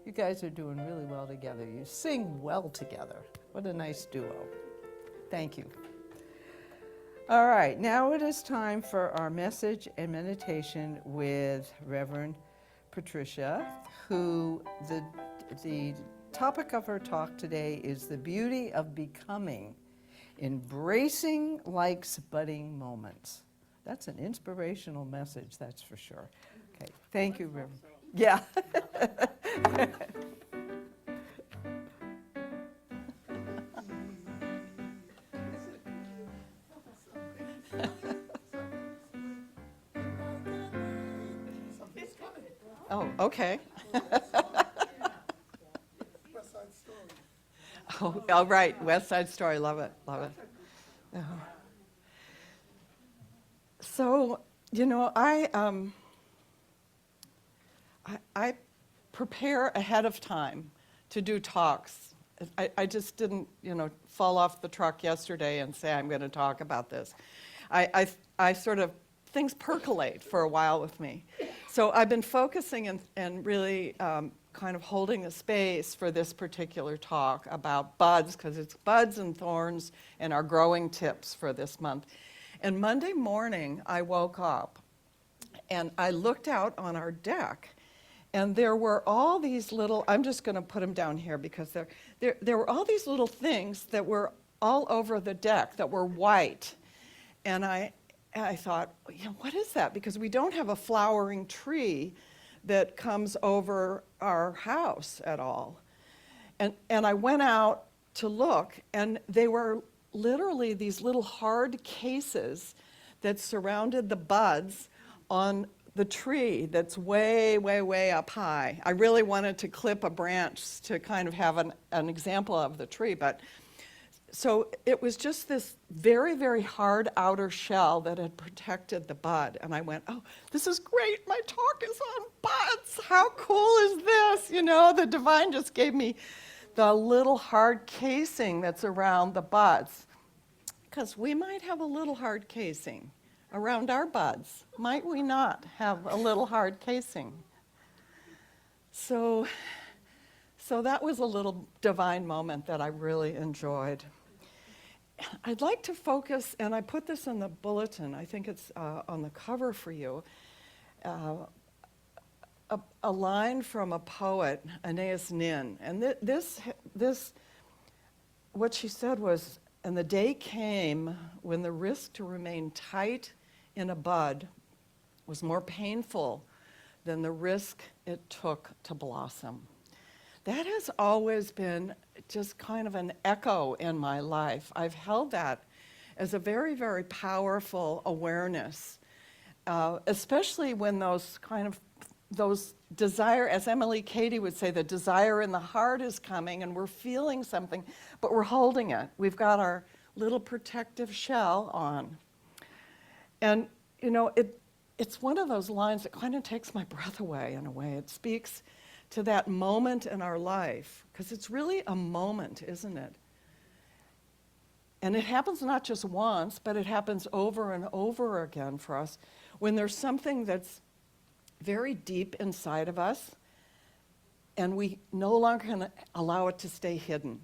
You guys are doing really well together. You sing well together. What a nice duo. Thank you. All right, now it is time for our message and meditation with Reverend Patricia, who the topic of her talk today is the beauty of becoming, embracing life's budding moments. That's an inspirational message, that's for sure. Okay, thank you, Reverend. Yeah. Oh, okay. West Side Story. Oh, right, West Side Story, love it, love it. Oh. So, you know, I prepare ahead of time to do talks. I just didn't, fall off the truck yesterday and say I'm going to talk about this. I sort of, things percolate for a while with me. So I've been focusing and really kind of holding the space for this particular talk about buds, because it's buds and thorns and our growing tips for this month. And Monday morning, I woke up and I looked out on our deck, and there were all these little, I'm just going to put them down here because there were all these little things that were all over the deck that were white. And I thought, what is that? Because we don't have a flowering tree that comes over our house at all. And I went out to look, and they were literally these little hard cases that surrounded the buds on the tree that's way, way, way up high. I really wanted to clip a branch to kind of have an example of the tree, but so it was just this very, very hard outer shell that had protected the bud. And I went, oh, this is great. My talk is on buds. How cool is this? The divine just gave me the little hard casing that's around the buds. Because we might have a little hard casing around our buds. Might we not have a little hard casing? So that was a little divine moment that I really enjoyed. I'd like to focus, and I put this in the bulletin, I think it's on the cover for you, a line from a poet, Anais Nin. And this, what she said was, and the day came when the risk to remain tight in a bud was more painful than the risk it took to blossom. That has always been just kind of an echo in my life. I've held that as a very, very powerful awareness, especially when those desire, as Emily Cady would say, the desire in the heart is coming and we're feeling something, but we're holding it. We've got our little protective shell on. And, it's one of those lines that kind of takes my breath away in a way. It speaks to that moment in our life, because it's really a moment, isn't it? And it happens not just once, but it happens over and over again for us when there's something that's very deep inside of us and we no longer can allow it to stay hidden.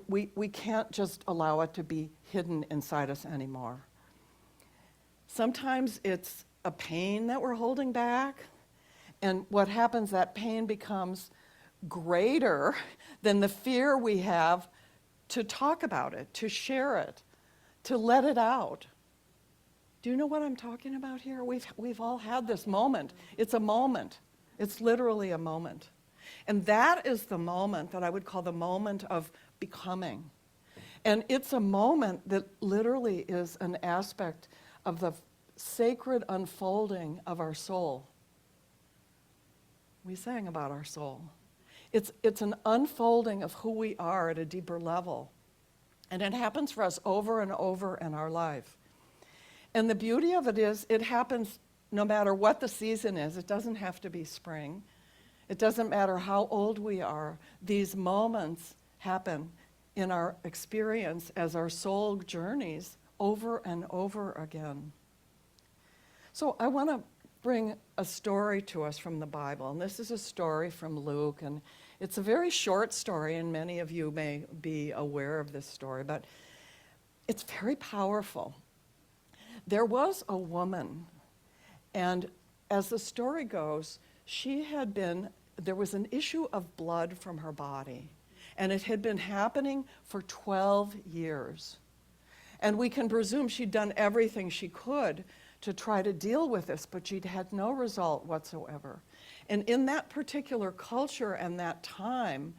We can't just allow it to be hidden inside us anymore. Sometimes it's a pain that we're holding back. And what happens, that pain becomes greater than the fear we have to talk about it, to share it, to let it out. Do you know what I'm talking about here? We've all had this moment. It's a moment. It's literally a moment. And that is the moment that I would call the moment of becoming. And it's a moment that literally is an aspect of the sacred unfolding of our soul. We sang about our soul. It's an unfolding of who we are at a deeper level. And it happens for us over and over in our life. And the beauty of it is, it happens no matter what the season is. It doesn't have to be spring. It doesn't matter how old we are. These moments happen in our experience as our soul journeys over and over again. So I want to bring a story to us from the Bible. And this is a story from Luke, and it's a very short story, and many of you may be aware of this story, but it's very powerful. There was a woman, and as the story goes, there was an issue of blood from her body, and it had been happening for 12 years. And we can presume she'd done everything she could to try to deal with this, but she'd had no result whatsoever. And in that particular culture and that time,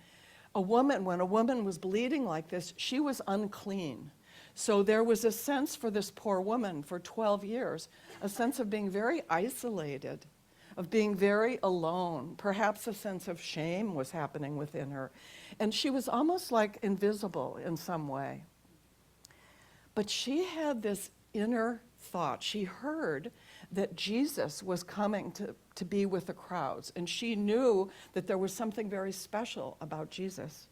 when a woman was bleeding like this, she was unclean. So there was a sense for this poor woman for 12 years, a sense of being very isolated, of being very alone. Perhaps a sense of shame was happening within her. And she was almost like invisible in some way. But she had this inner thought. She heard that Jesus was coming to be with the crowds, and she knew that there was something very special about Jesus.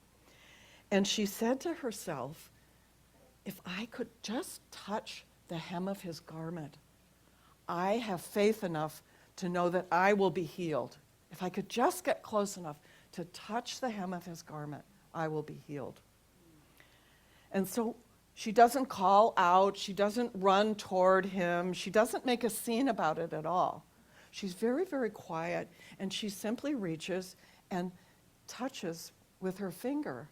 And she said to herself, if I could just touch the hem of his garment, I have faith enough to know that I will be healed. If I could just get close enough to touch the hem of his garment, I will be healed. And so she doesn't call out, she doesn't run toward him, she doesn't make a scene about it at all. She's very, very quiet, and she simply reaches and touches with her finger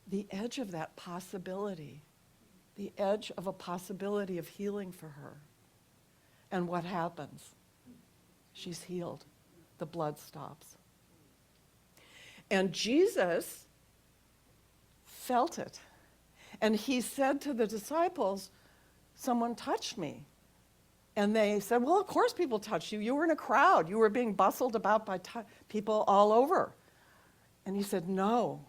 the edge of that possibility, the edge of a possibility of healing for her. And what happens? She's healed. The blood stops. And Jesus felt it. And he said to the disciples, someone touched me. And they said, well, of course people touched you. You were in a crowd. You were being bustled about by people all over. And he said, no,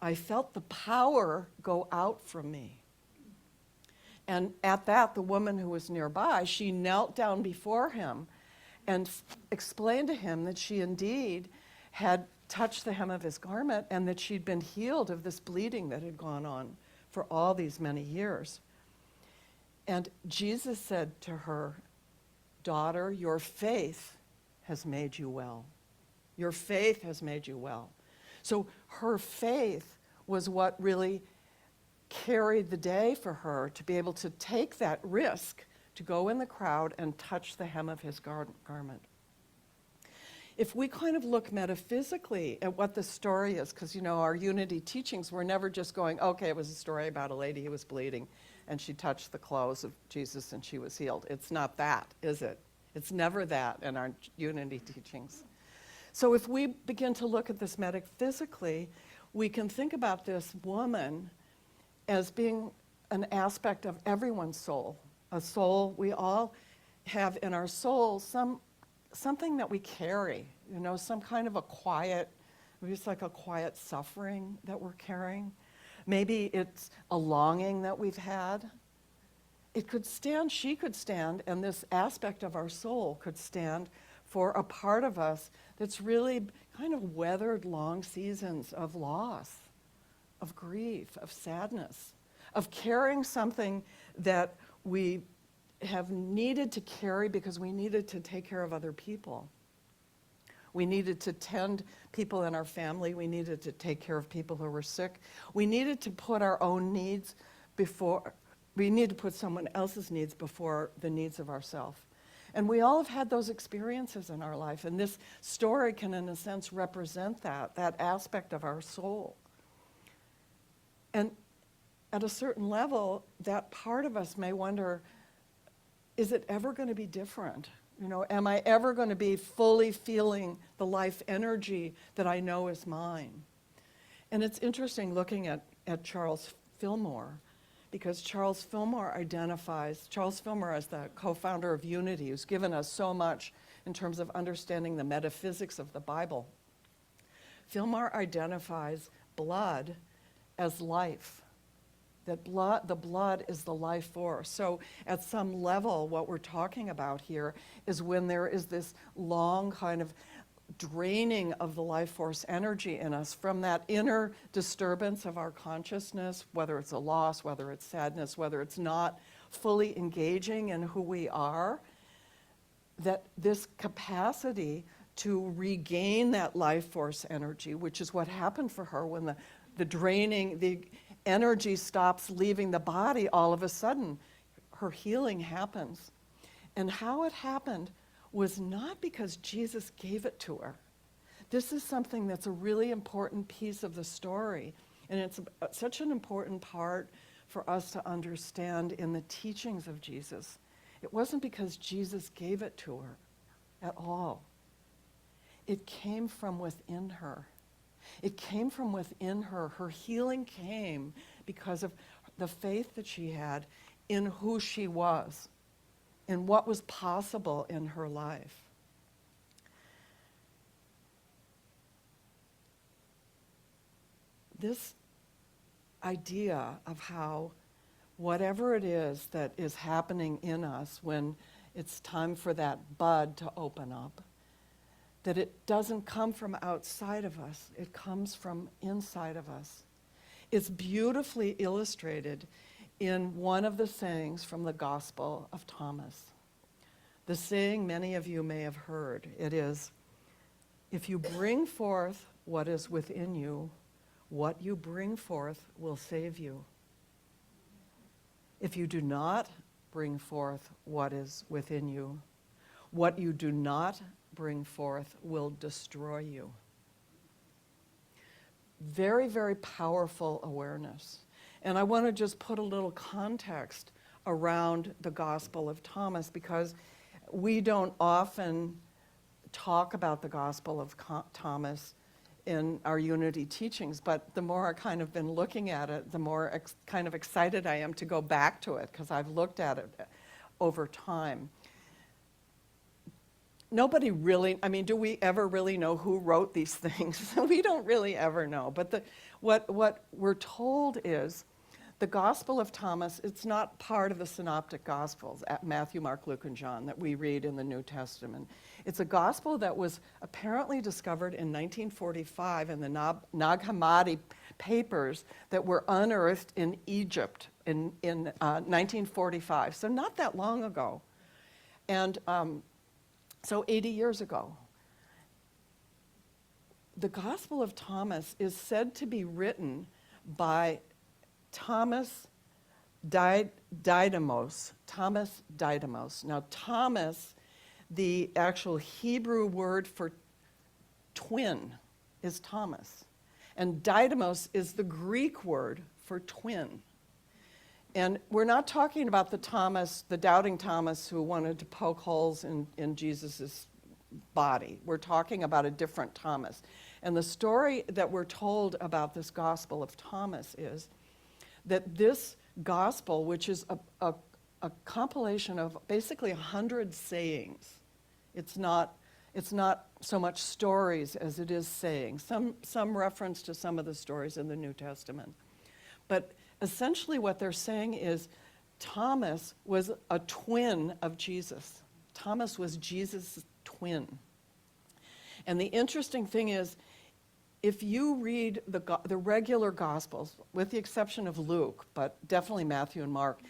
I felt the power go out from me. And at that, the woman who was nearby, she knelt down before him and explained to him that she indeed had touched the hem of his garment and that she'd been healed of this bleeding that had gone on for all these many years. And Jesus said to her, daughter, your faith has made you well. Your faith has made you well. So her faith was what really carried the day for her to be able to take that risk to go in the crowd and touch the hem of his garment. If we kind of look metaphysically at what the story is, because, our unity teachings, we're never just going, okay, it was a story about a lady who was bleeding and she touched the clothes of Jesus and she was healed. It's not that, is it? It's never that in our unity teachings. So if we begin to look at this metaphysically, we can think about this woman as being an aspect of everyone's soul. A soul, we all have in our soul something that we carry, some kind of a quiet, maybe it's like a quiet suffering that we're carrying. Maybe it's a longing that we've had. She could stand, and this aspect of our soul could stand for a part of us that's really kind of weathered long seasons of loss, of grief, of sadness, of carrying something that we have needed to carry because we needed to take care of other people. We needed to tend people in our family. We needed to take care of people who were sick. We needed to put our own needs we need to put someone else's needs before the needs of ourselves. And we all have had those experiences in our life, and this story can, in a sense, represent that aspect of our soul. And at a certain level, that part of us may wonder, is it ever going to be different? Am I ever going to be fully feeling the life energy that I know is mine? And it's interesting looking at Charles Fillmore, because Charles Fillmore as the co-founder of Unity, who's given us so much in terms of understanding the metaphysics of the Bible. Fillmore identifies blood as life. That the blood is the life force. So at some level, what we're talking about here is when there is this long kind of draining of the life force energy in us from that inner disturbance of our consciousness, whether it's a loss, whether it's sadness, whether it's not fully engaging in who we are, that this capacity to regain that life force energy, which is what happened for her when the energy stops leaving the body, all of a sudden her healing happens. And how it happened was not because Jesus gave it to her. This is something that's a really important piece of the story, and it's such an important part for us to understand in the teachings of Jesus. It wasn't because Jesus gave it to her at all. It came from within her. It came from within her. Her healing came because of the faith that she had in who she was, in what was possible in her life. This idea of how whatever it is that is happening in us when it's time for that bud to open up, that it doesn't come from outside of us, it comes from inside of us. It's beautifully illustrated in one of the sayings from the Gospel of Thomas. The saying many of you may have heard. It is, if you bring forth what is within you, what you bring forth will save you. If you do not bring forth what is within you, what you do not bring forth will destroy you. Very, very powerful awareness. And I want to just put a little context around the Gospel of Thomas, because we don't often talk about the Gospel of Thomas in our Unity teachings, but the more I kind of been looking at it, the more kind of excited I am to go back to it, because I've looked at it over time. Nobody really, I mean, do we ever really know who wrote these things? We don't really ever know. But what we're told is the Gospel of Thomas, it's not part of the Synoptic Gospels, Matthew, Mark, Luke, and John, that we read in the New Testament. It's a gospel that was apparently discovered in 1945 in the Nag Hammadi papers that were unearthed in Egypt in 1945, so not that long ago. And so 80 years ago. The Gospel of Thomas is said to be written by Thomas Didymos. Thomas Didymos. Now, Thomas, the actual Hebrew word for twin, is Thomas. And Didymos is the Greek word for twin. And we're not talking about the Thomas, the doubting Thomas who wanted to poke holes in Jesus' body. We're talking about a different Thomas. And the story that we're told about this Gospel of Thomas is that this gospel, which is a compilation of basically 100 sayings, it's not so much stories as it is sayings, some reference to some of the stories in the New Testament. But essentially what they're saying is Thomas was a twin of Jesus. Thomas was Jesus' twin. And the interesting thing is, if you read the regular Gospels, with the exception of Luke, but definitely Matthew and Mark,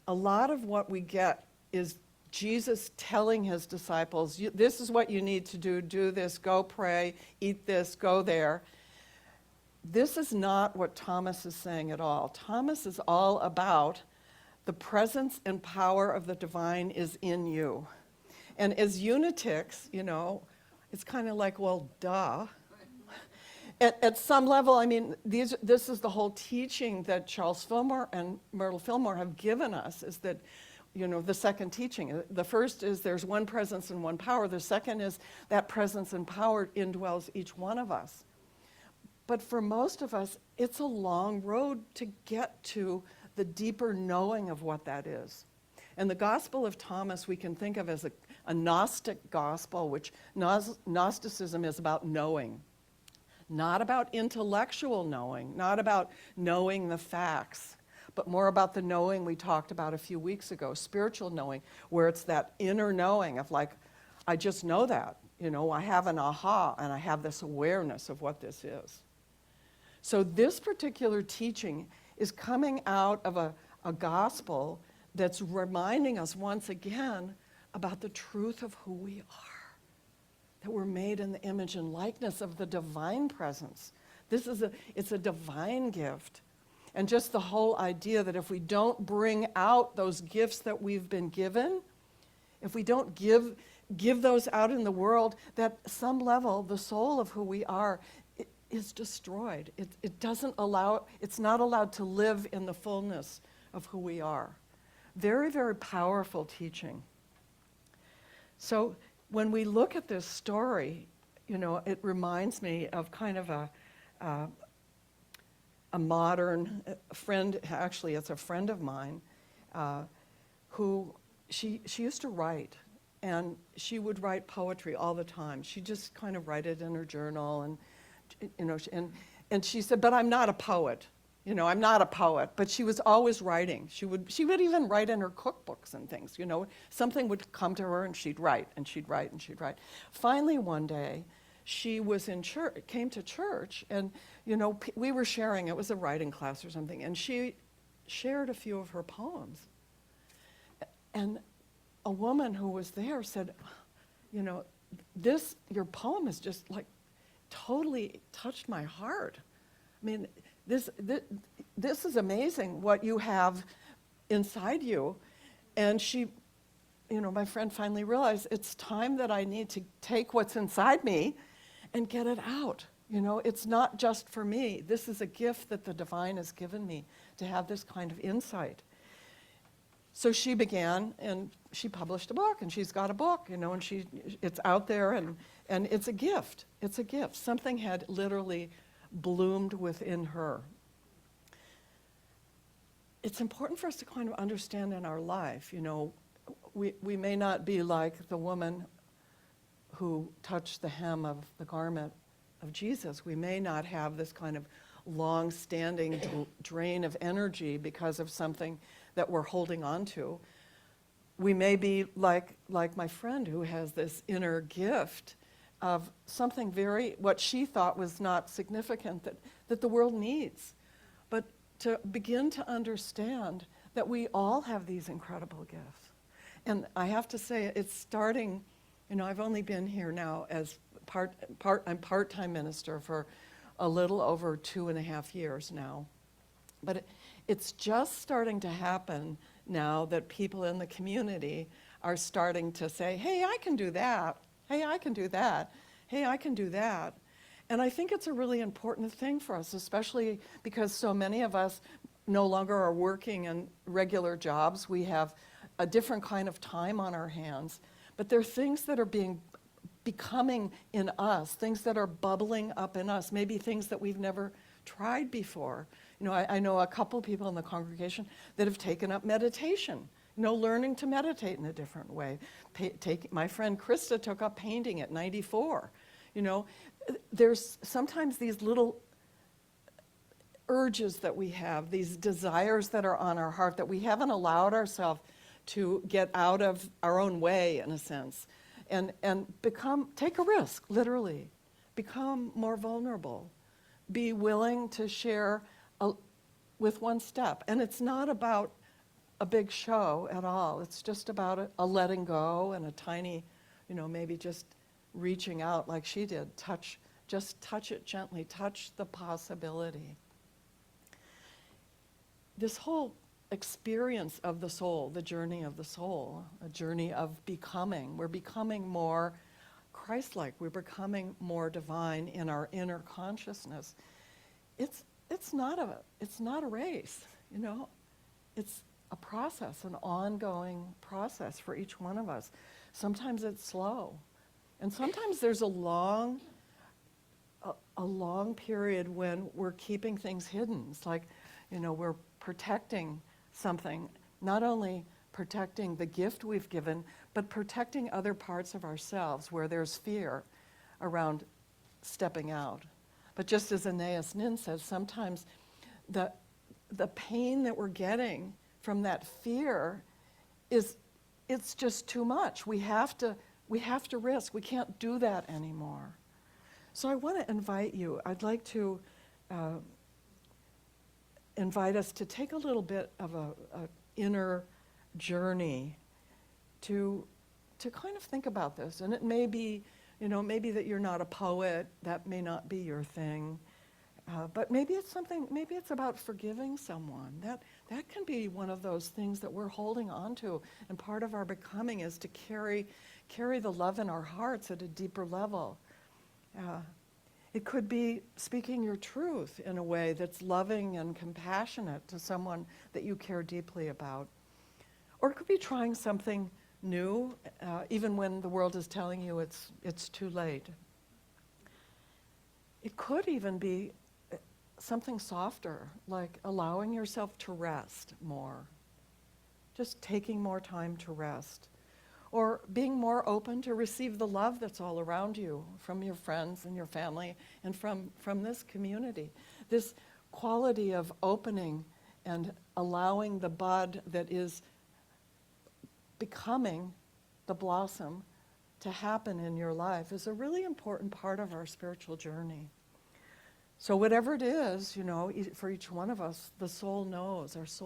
a lot of what we get is Jesus telling his disciples, this is what you need to do this, go pray, eat this, go there. This is not what Thomas is saying at all. Thomas is all about the presence and power of the divine is in you. And as unitics, it's kind of like, well, duh. At some level, I mean, this is the whole teaching that Charles Fillmore and Myrtle Fillmore have given us, is that, the second teaching. The first is there's one presence and one power. The second is that presence and power indwells each one of us. But for most of us, it's a long road to get to the deeper knowing of what that is. And the Gospel of Thomas we can think of as a Gnostic gospel, which Gnosticism is about knowing. Not about intellectual knowing, not about knowing the facts, but more about the knowing we talked about a few weeks ago, spiritual knowing, where it's that inner knowing of like, I just know that. I have an aha, and I have this awareness of what this is. So this particular teaching is coming out of a gospel that's reminding us once again about the truth of who we are, that we're made in the image and likeness of the divine presence. It's a divine gift. And just the whole idea that if we don't bring out those gifts that we've been given, if we don't give those out in the world, that some level, the soul of who we are is destroyed. It's not allowed to live in the fullness of who we are. Very, very powerful teaching. So when we look at this story, it reminds me of kind of a modern friend. Actually, it's a friend of mine who she used to write, and she would write poetry all the time. She just kind of write it in her journal, and she said, "But I'm not a poet. I'm not a poet." But she was always writing. She would even write in her cookbooks and things. Something would come to her, and she'd write, and she'd write, and she'd write. Finally, one day, she was in church, came to church, and we were sharing. It was a writing class or something, and she shared a few of her poems. And a woman who was there said, your poem is just like totally touched my heart. I mean, this is amazing what you have inside you. And she, my friend finally realized it's time that I need to take what's inside me and get it out. It's not just for me. This is a gift that the divine has given me to have this kind of insight. So she began, and she published a book, and she's got a book, and it's out there, and it's a gift. It's a gift. Something had literally bloomed within her. It's important for us to kind of understand in our life, we may not be like the woman who touched the hem of the garment of Jesus. We may not have this kind of long-standing drain of energy because of something that we're holding on to. We may be like my friend who has this inner gift of something what she thought was not significant that the world needs. But to begin to understand that we all have these incredible gifts. And I have to say, it's starting, I've only been here now as I'm part-time minister for a little over 2.5 years now. But it's just starting to happen now that people in the community are starting to say, hey, I can do that. Hey, I can do that. Hey, I can do that. And I think it's a really important thing for us, especially because so many of us no longer are working in regular jobs. We have a different kind of time on our hands. But there are things that are becoming in us, things that are bubbling up in us, maybe things that we've never tried before. I know a couple people in the congregation that have taken up meditation, learning to meditate in a different way. My friend Krista took up painting at 94. There's sometimes these little urges that we have, these desires that are on our heart that we haven't allowed ourselves to get out of our own way, in a sense, and take a risk, literally, become more vulnerable, be willing to share with one step. And it's not about a big show at all. It's just about a letting go and a tiny, maybe just reaching out like she did. Just touch it gently, touch the possibility. This whole experience of the soul, the journey of the soul, a journey of becoming. We're becoming more Christ-like. We're becoming more divine in our inner consciousness. It's not a race, It's a process, an ongoing process for each one of us. Sometimes it's slow, and sometimes there's a long period when we're keeping things hidden. It's like, we're protecting something, not only protecting the gift we've given, but protecting other parts of ourselves where there's fear around stepping out. But just as Anais Nin says, sometimes the pain that we're getting from that fear it's just too much. We have to risk. We can't do that anymore. So I want to invite you. I'd like to invite us to take a little bit of a inner journey to to kind of think about this. And it may be, maybe that you're not a poet, that may not be your thing. But maybe it's about forgiving someone. That can be one of those things that we're holding on to. And part of our becoming is to carry the love in our hearts at a deeper level. It could be speaking your truth in a way that's loving and compassionate to someone that you care deeply about. Or it could be trying something new, even when the world is telling you it's too late. It could even be something softer, like allowing yourself to rest more, just taking more time to rest, or being more open to receive the love that's all around you from your friends and your family and from this community. This quality of opening and allowing the bud that is becoming the blossom to happen in your life is a really important part of our spiritual journey. So whatever it is, for each one of us, our soul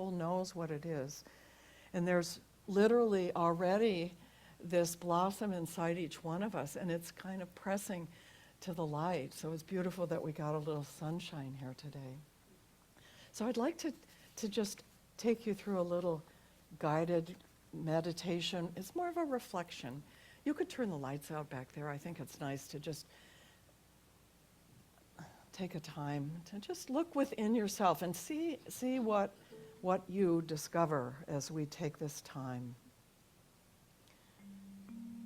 knows what it is. And there's literally already this blossom inside each one of us, and it's kind of pressing to the light. So it's beautiful that we got a little sunshine here today. So I'd like to just take you through a little guided meditation. It's more of a reflection. You could turn the lights out back there. I think it's nice to just take a time to just look within yourself and see what you discover as we take this time.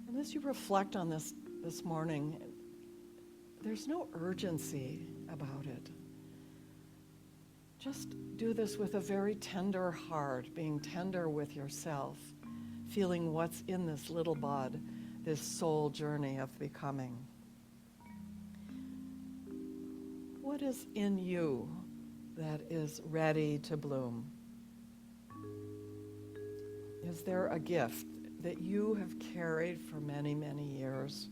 And as you reflect on this morning, there's no urgency about it. Just do this with a very tender heart, being tender with yourself, feeling what's in this little bud, this soul journey of becoming. What is in you that is ready to bloom? Is there a gift that you have carried for many, many years?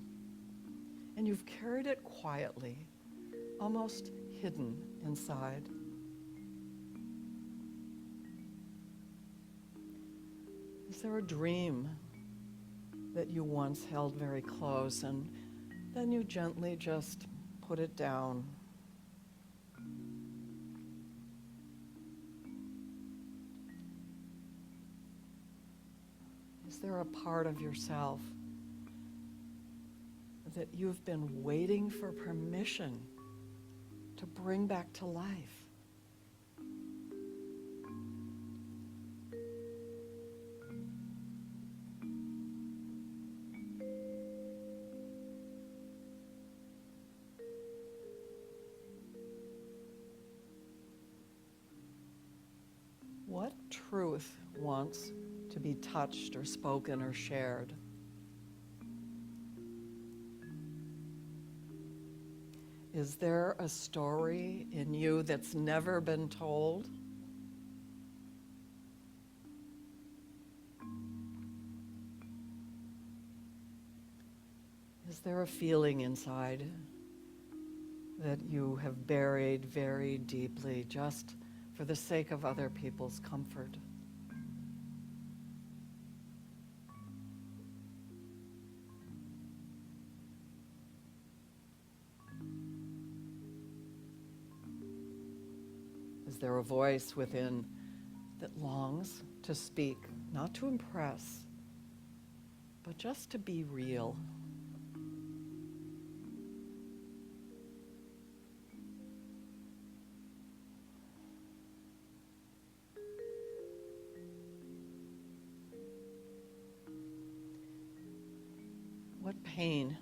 And you've carried it quietly, almost hidden inside. Is there a dream that you once held very close and then you gently just put it down? Is there a part of yourself that you've been waiting for permission to bring back to life? What truth wants to be touched or spoken or shared? Is there a story in you that's never been told? Is there a feeling inside that you have buried very deeply just for the sake of other people's comfort? Is there a voice within that longs to speak, not to impress, but just to be real? What pain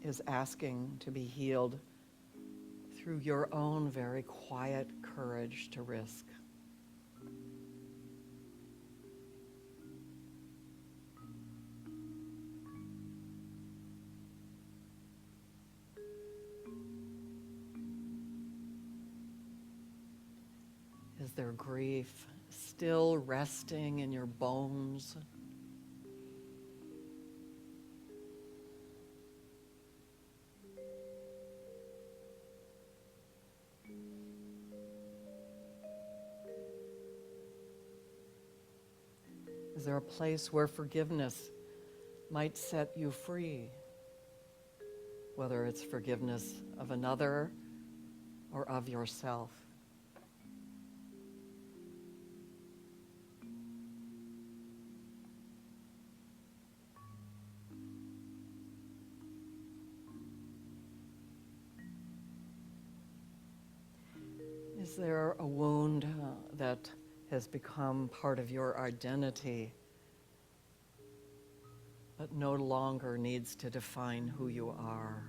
is asking to be healed through your own very quiet courage to risk? Is there grief still resting in your bones? Is there a place where forgiveness might set you free, whether it's forgiveness of another or of yourself. Is there a wound that has become part of your identity but no longer needs to define who you are?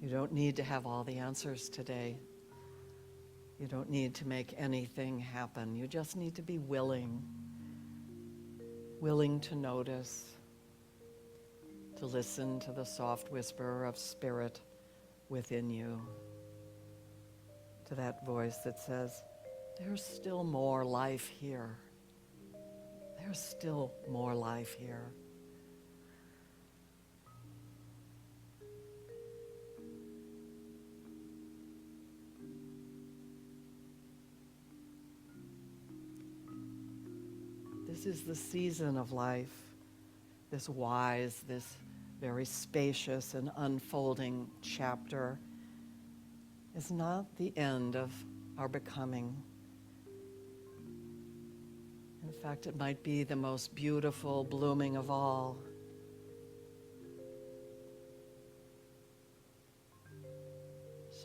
You don't need to have all the answers today. You don't need to make anything happen. You just need to be willing to notice, to listen to the soft whisper of spirit within you, to that voice that says, there's still more life here. There's still more life here. This is the season of life, this wise, this very spacious and unfolding chapter is not the end of our becoming. In fact, it might be the most beautiful blooming of all.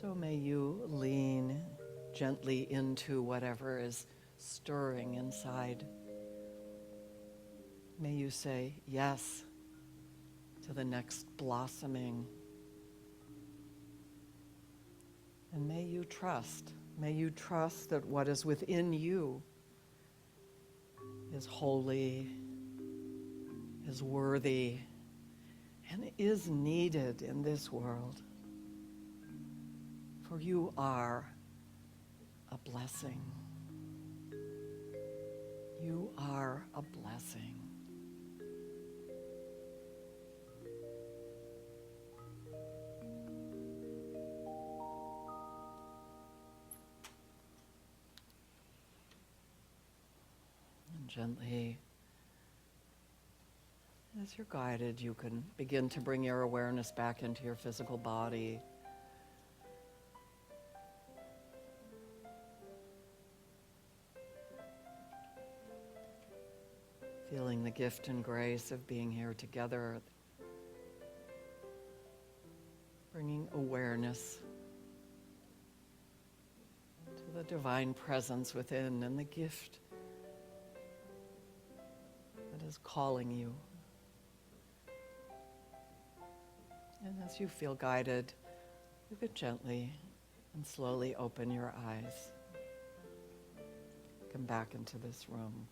So may you lean gently into whatever is stirring inside. May you say yes to the next blossoming. And may you trust that what is within you is holy, is worthy, and is needed in this world. For you are a blessing. You are a blessing. Gently, as you're guided, you can begin to bring your awareness back into your physical body. Feeling the gift and grace of being here together. Bringing awareness to the divine presence within and the gift is calling you. And as you feel guided, you could gently and slowly open your eyes. Come back into this room.